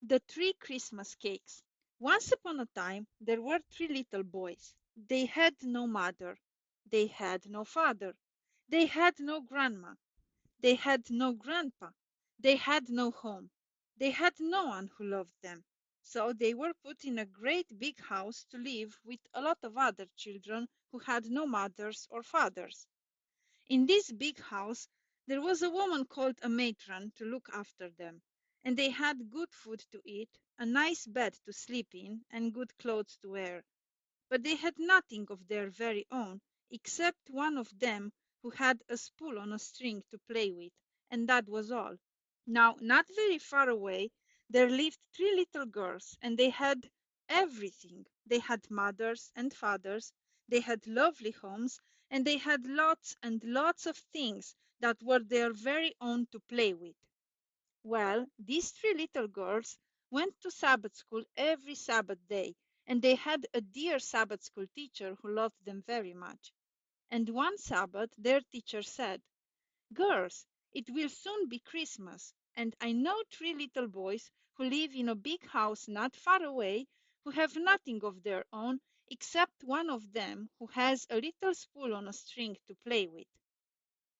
The Three Christmas Cakes. Once upon a time there were three little boys. They had no mother. They had no father. They had no grandma. They had no grandpa. They had no home. They had no one who loved them. So they were put in a great big house to live with a lot of other children who had no mothers or fathers. In this big house there was a woman called a matron to look after them, and they had good food to eat, a nice bed to sleep in, and good clothes to wear. But they had nothing of their very own, except one of them who had a spool on a string to play with, and that was all. Now, not very far away, there lived three little girls, and they had everything. They had mothers and fathers, they had lovely homes, and they had lots and lots of things that were their very own to play with. Well, these three little girls went to Sabbath school every Sabbath day, and they had a dear Sabbath school teacher who loved them very much. And one Sabbath their teacher said, "Girls, it will soon be Christmas, and I know three little boys who live in a big house not far away, who have nothing of their own except one of them who has a little spool on a string to play with.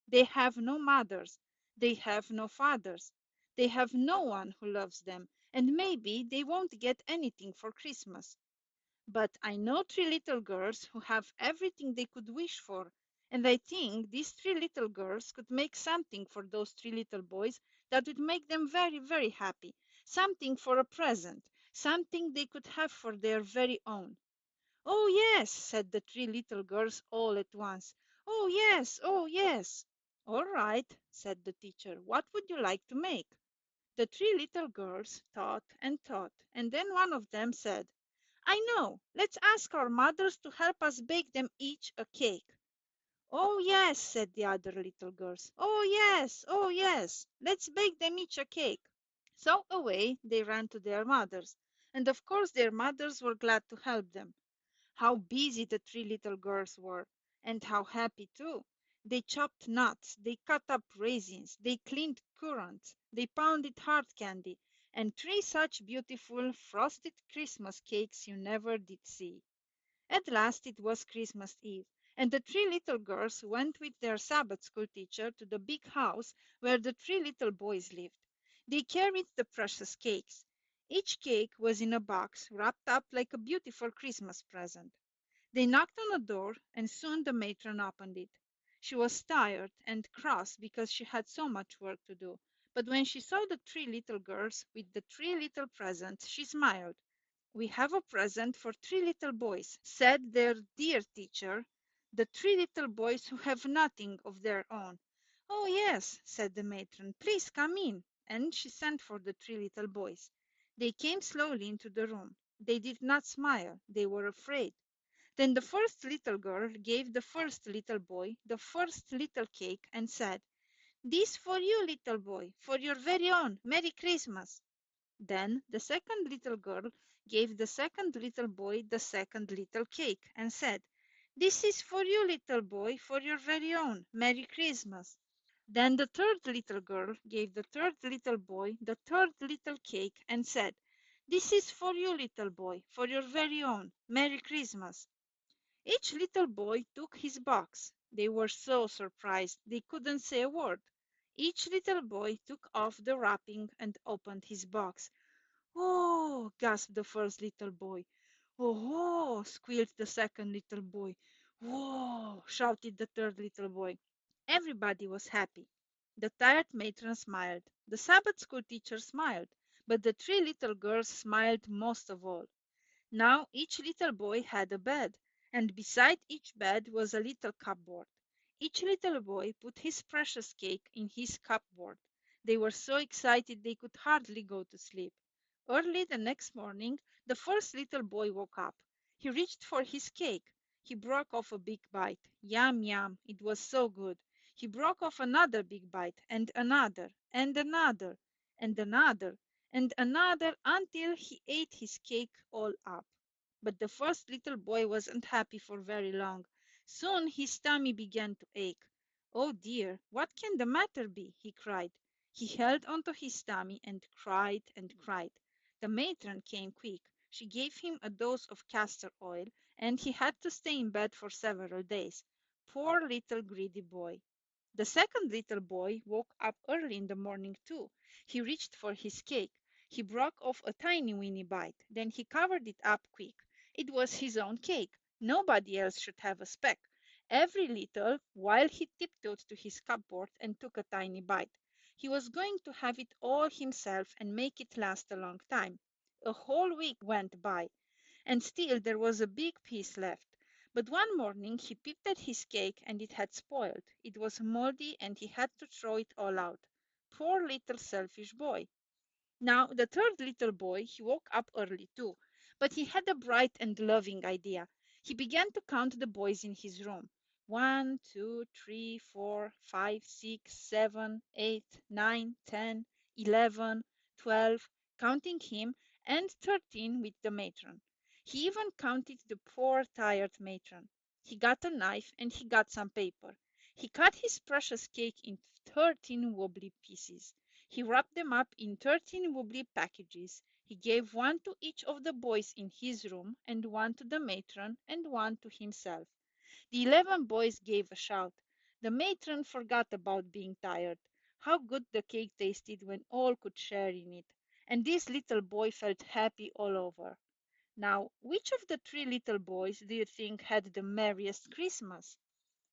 They have no mothers, they have no fathers, they have no one who loves them, and maybe they won't get anything for Christmas. But I know three little girls who have everything they could wish for, and I think these three little girls could make something for those three little boys that would make them very, very happy, something for a present, something they could have for their very own." "Oh, yes," said the three little girls all at once. "Oh, yes, oh, yes." "All right," said the teacher. "What would you like to make?" The three little girls thought, and then one of them said, "I know. Let's ask our mothers to help us bake them each a cake." "Oh, yes," said the other little girls. "Oh, yes, oh, yes. Let's bake them each a cake." So away they ran to their mothers, and of course their mothers were glad to help them. How busy the three little girls were, and how happy too! They chopped nuts, they cut up raisins, they cleaned currants, they pounded hard candy, and three such beautiful frosted Christmas cakes you never did see. At last it was Christmas Eve, and the three little girls went with their Sabbath school teacher to the big house where the three little boys lived. They carried the precious cakes. Each cake was in a box wrapped up like a beautiful Christmas present. They knocked on a door, and soon the matron opened it. She was tired and cross because she had so much work to do, but when she saw the three little girls with the three little presents, she smiled. "We have a present for three little boys," said their dear teacher, "the three little boys who have nothing of their own." "Oh, yes," said the matron, "please come in." And she sent for the three little boys. They came slowly into the room. They did not smile. They were afraid. Then the first little girl gave the first little boy the first little cake and said, "This for you, little boy, for your very own. Merry Christmas." Then the second little girl gave the second little boy the second little cake and said, "This is for you, little boy, for your very own. Merry Christmas." Then the third little girl gave the third little boy the third little cake and said, "This is for you, little boy, for your very own. Merry Christmas." Each little boy took his box. They were so surprised they couldn't say a word. Each little boy took off the wrapping and opened his box. "Oh!" gasped the first little boy. "Oh!" squealed the second little boy. "Whoa!" shouted the third little boy. Everybody was happy. The tired matron smiled. The Sabbath school teacher smiled. But the three little girls smiled most of all. Now each little boy had a bed, and beside each bed was a little cupboard. Each little boy put his precious cake in his cupboard. They were so excited they could hardly go to sleep. Early the next morning the first little boy woke up. He reached for his cake. He broke off a big bite. Yum, yum, it was so good. He broke off another big bite, and another, and another, and another, and another, until he ate his cake all up. But the first little boy wasn't happy for very long. Soon his tummy began to ache. "Oh dear, what can the matter be?" he cried. He held onto his tummy and cried and cried. The matron came quick. She gave him a dose of castor oil, and he had to stay in bed for several days. Poor little greedy boy. The second little boy woke up early in the morning too. He reached for his cake. He broke off a tiny weeny bite. Then he covered it up quick. It was his own cake. Nobody else should have a speck. Every little while he tiptoed to his cupboard and took a tiny bite. He was going to have it all himself and make it last a long time. A whole week went by, and still there was a big piece left. But one morning he peeped at his cake and it had spoiled. It was moldy and he had to throw it all out. Poor little selfish boy. Now the third little boy, he woke up early too, but he had a bright and loving idea. He began to count the boys in his room. 1, 2, 3, 4, 5, 6, 7, 8, 9, 10, 11, 12, counting him, and 13 with the matron. He even counted the poor tired matron. He got a knife and he got some paper. He cut his precious cake in 13 wobbly pieces. He wrapped them up in 13 wobbly packages. He gave one to each of the boys in his room, and one to the matron, and one to himself. The 11 boys gave a shout. The matron forgot about being tired. How good the cake tasted when all could share in it. And this little boy felt happy all over. Now, which of the three little boys do you think had the merriest Christmas?